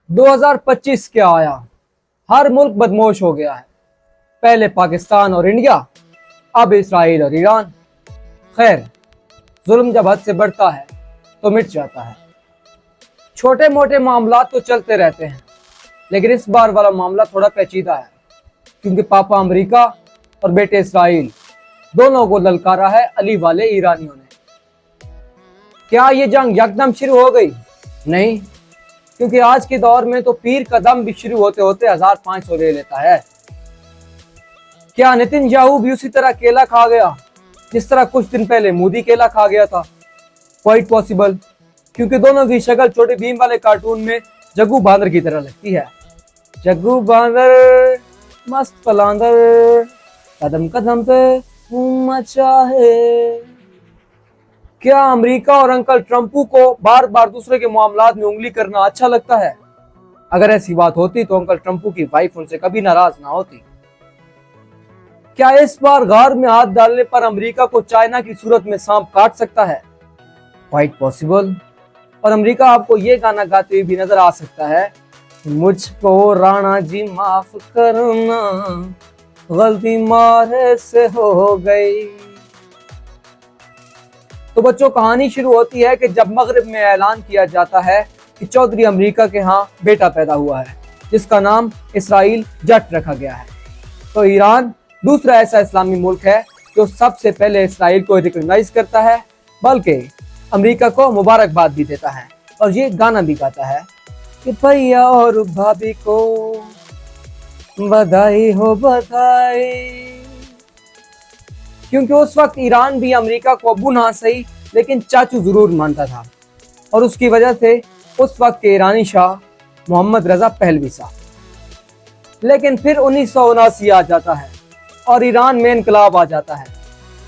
2025 क्या आया, हर मुल्क बदमाश हो गया है। पहले पाकिस्तान और इंडिया, अब इसराइल और ईरान। खैर, जुल्म जब हद से बढ़ता है तो मिट जाता है। छोटे मोटे मामला तो चलते रहते हैं, लेकिन इस बार वाला मामला थोड़ा पेचीदा है, क्योंकि पापा अमेरिका और बेटे इसराइल दोनों को ललकारा है अली वाले ईरानियों ने। क्या ये जंग यकदम शुरू हो गई? नहीं, क्योंकि आज के दौर में तो पीर का दम भी शुरू होते होते 1500 ले लेता है। क्या नेतन्याहू भी उसी तरह केला खा गया जिस तरह कुछ दिन पहले मोदी केला खा गया था? क्वाइट पॉसिबल, क्योंकि दोनों की शक्ल छोटे भीम वाले कार्टून में जग्गू बांदर की तरह लगती है। जग्गू बांदर मस्त पलांदर, कदम कदम पे मचा है। क्या अमेरिका और अंकल ट्रंपू को बार बार दूसरे के मामलात में उंगली करना अच्छा लगता है? अगर ऐसी बात होती तो अंकल ट्रंपू की वाइफ उनसे कभी नाराज ना होती। क्या इस बार गार में हाथ डालने पर अमेरिका को चाइना की सूरत में सांप काट सकता है? Quite possible. और अमेरिका आपको ये गाना गाते हुए भी नजर आ सकता है, मुझको राणा जी माफ करना, गलती मारे से हो गई। तो बच्चों, कहानी शुरू होती है कि जब मगरिब में ऐलान किया जाता है कि चौधरी अमेरिका के यहाँ बेटा पैदा हुआ है, जिसका नाम इसराइल जट रखा गया है। तो ईरान दूसरा ऐसा इस्लामी मुल्क है जो सबसे पहले इसराइल को रिकॉग्नाइज करता है, बल्कि अमेरिका को मुबारकबाद भी देता है और ये गाना भी गाता है कि भैया और भाभी को बधाई हो बधाई। क्योंकि उस वक्त ईरान भी अमेरिका को अब्बू ना सही लेकिन चाचू जरूर मानता था, और उसकी वजह से उस वक्त के ईरानी शाह मोहम्मद रजा पहलवी साहब। लेकिन फिर 1979 आ जाता है और ईरान में इनकलाब आ जाता है,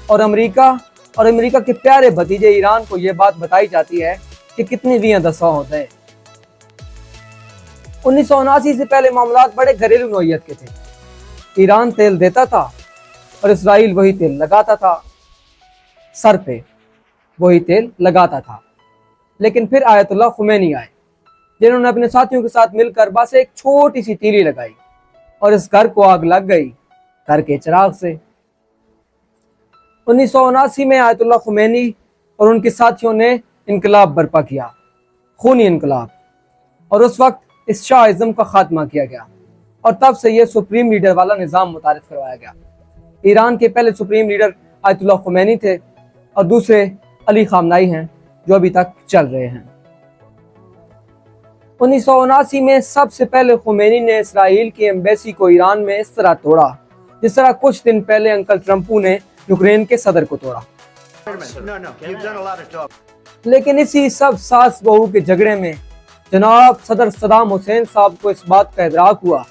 और अमेरिका के प्यारे भतीजे ईरान को यह बात बताई जाती है कि कितनी दियां दसा होते हैं। 1979 से पहले मामलात बड़े घरेलू नौयत के थे। ईरान तेल देता था और इसराइल वही तेल लगाता था, सर पे वही तेल लगाता था। लेकिन फिर आयतुल्लाह खुमैनी आए, जिन्होंने अपने साथियों के साथ मिलकर बस एक छोटी सी तीली लगाई और इस घर को आग लग गई घर के चिराग से। 1979 में आयतुल्लाह खुमैनी और उनके साथियों ने इनकलाब बर्पा किया, खूनी इनकलाब, और उस वक्त इस शाह-ए-आज़म का खात्मा किया गया, और तब से यह सुप्रीम लीडर वाला निज़ाम मुतारिफ करवाया गया। ईरान के पहले सुप्रीम लीडर आयतुल्लाह खुमैनी थे और दूसरे अली खामनाई हैं, जो अभी तक चल रहे हैं। 1979 में सबसे पहले खुमैनी ने इसराइल की एम्बेसी को ईरान में इस तरह तोड़ा जिस तरह कुछ दिन पहले अंकल ट्रंपू ने यूक्रेन के सदर को तोड़ा। लेकिन इसी सब सास बहू के झगड़े में जनाब सदर सदाम हुसैन साहब को इस बात का इदराक हुआ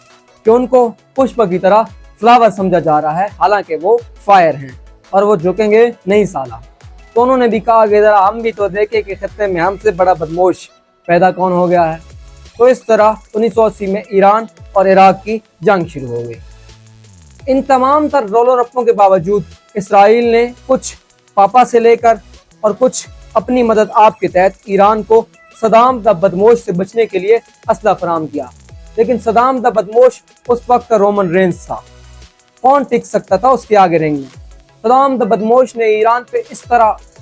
कि उनको पुष्प की तरह फ्लावर समझा जा रहा है, हालांकि वो फायर हैं और वो झुकेंगे नहीं साला। तो उन्होंने भी कहा कि जरा हम भी तो देखें कि खत्ते में हमसे बड़ा बदमाश पैदा कौन हो गया है। तो इस तरह 1980 में ईरान और इराक की जंग शुरू हो गई। इन तमाम तर रोलो रप्पों के बावजूद इसराइल ने कुछ पापा से लेकर और कुछ अपनी मदद आप के तहत ईरान को सदाम द बदमाश से बचने के लिए असला फराम किया। लेकिन सदाम द बदमाश उस वक्त का रोमन रेंज था, कौन टिक सकता था उसके आगे रिंग में। सदाम द बदमाश ने ईरान पे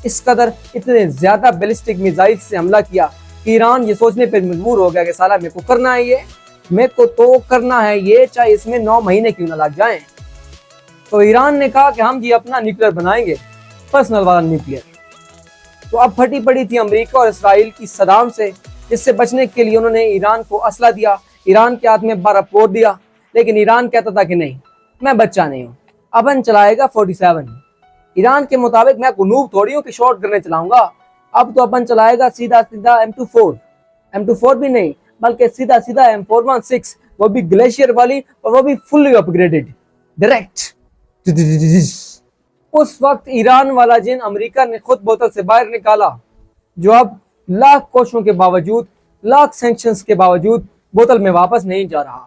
इस कदर इतने ज्यादा बैलिस्टिक मिसाइल से हमला किया कि ईरान ये सोचने पर मजबूर हो गया कि साला मेरे को करना है ये, मेरे को तो करना है ये, चाहे इसमें 9 महीने क्यों ना लग जाएं। तो ईरान ने कहा कि हम जी अपना न्यूक्लियर बनाएंगे, पर्सनल वाला न्यूक्लियर। तो अब फटी पड़ी थी अमेरिका और इसराइल की सदाम से, जिससे बचने के लिए उन्होंने ईरान को असला दिया, ईरान के हाथ में बारह पोर दिया। लेकिन ईरान कहता था कि नहीं, मैं बच्चा नहीं हूँ, अपन चलाएगा 47। ईरान के मुताबिक मैं गुनूब थोड़ी हूँ कि शॉर्ट करने चलाऊंगा, अब तो अपन चलाएगा सीधा सीधा M24 भी नहीं, बल्कि सीधा सीधा M416, वो भी ग्लेशियर वाली, और वो भी फुल्ली अपग्रेडेड डायरेक्ट। उस वक्त ईरान वाला जिन अमेरिका ने खुद बोतल से बाहर निकाला, जो अब लाख कोशिशों के बावजूद, लाख सैंक्शंस के बावजूद बोतल में वापस नहीं जा रहा।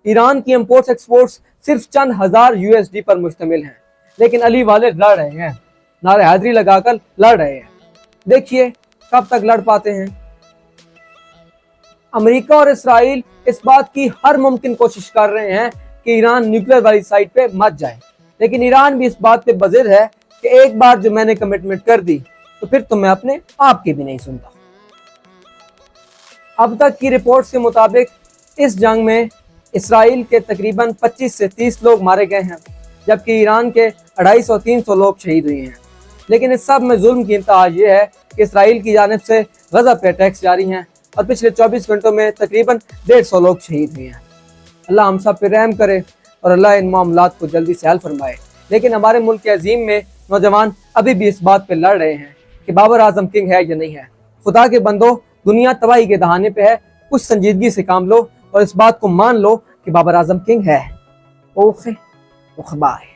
ईरान की इंपोर्ट्स एक्सपोर्ट्स सिर्फ चंद हजार USD पर मुश्तमिल हैं, लेकिन अली वाले लड़ रहे हैं, नारे हैदरी लगाकर लड़ रहे हैं। देखिए कब तक लड़ पाते हैं। अमेरिका और इसराइल इस बात की हर मुमकिन कोशिश कर रहे हैं कि ईरान न्यूक्लियर वाली साइड पे मत जाए, लेकिन ईरान भी इस बात पे बज़िद है कि एक बार जो मैंने कमिटमेंट कर दी तो फिर तो मैं अपने आप की भी नहीं सुनता। अब तक की रिपोर्ट्स के मुताबिक इस जंग में इसराइल के तकरीबन 25 से 30 लोग मारे गए हैं, जबकि ईरान के 250-300 लोग शहीद हुए हैं। लेकिन इस सब में जुल्म की इंतहा ये है कि इसराइल की जानिब से गजा पे अटैक्स जारी हैं और पिछले 24 घंटों में तकरीबन 150 लोग शहीद हुए हैं। अल्लाह हम सब पे रहम करे और अल्लाह इन मामलात को जल्दी से हल फरमाए। लेकिन हमारे मुल्क के अजीम में नौजवान अभी भी इस बात पे लड़ रहे हैं कि बाबर आजम किंग है या नहीं है। खुदा के बंदो, दुनिया तबाही के दहाने पे है, कुछ संजीदगी से काम लो और इस बात को मान लो कि बाबर आजम किंग है। ओखे, बाय।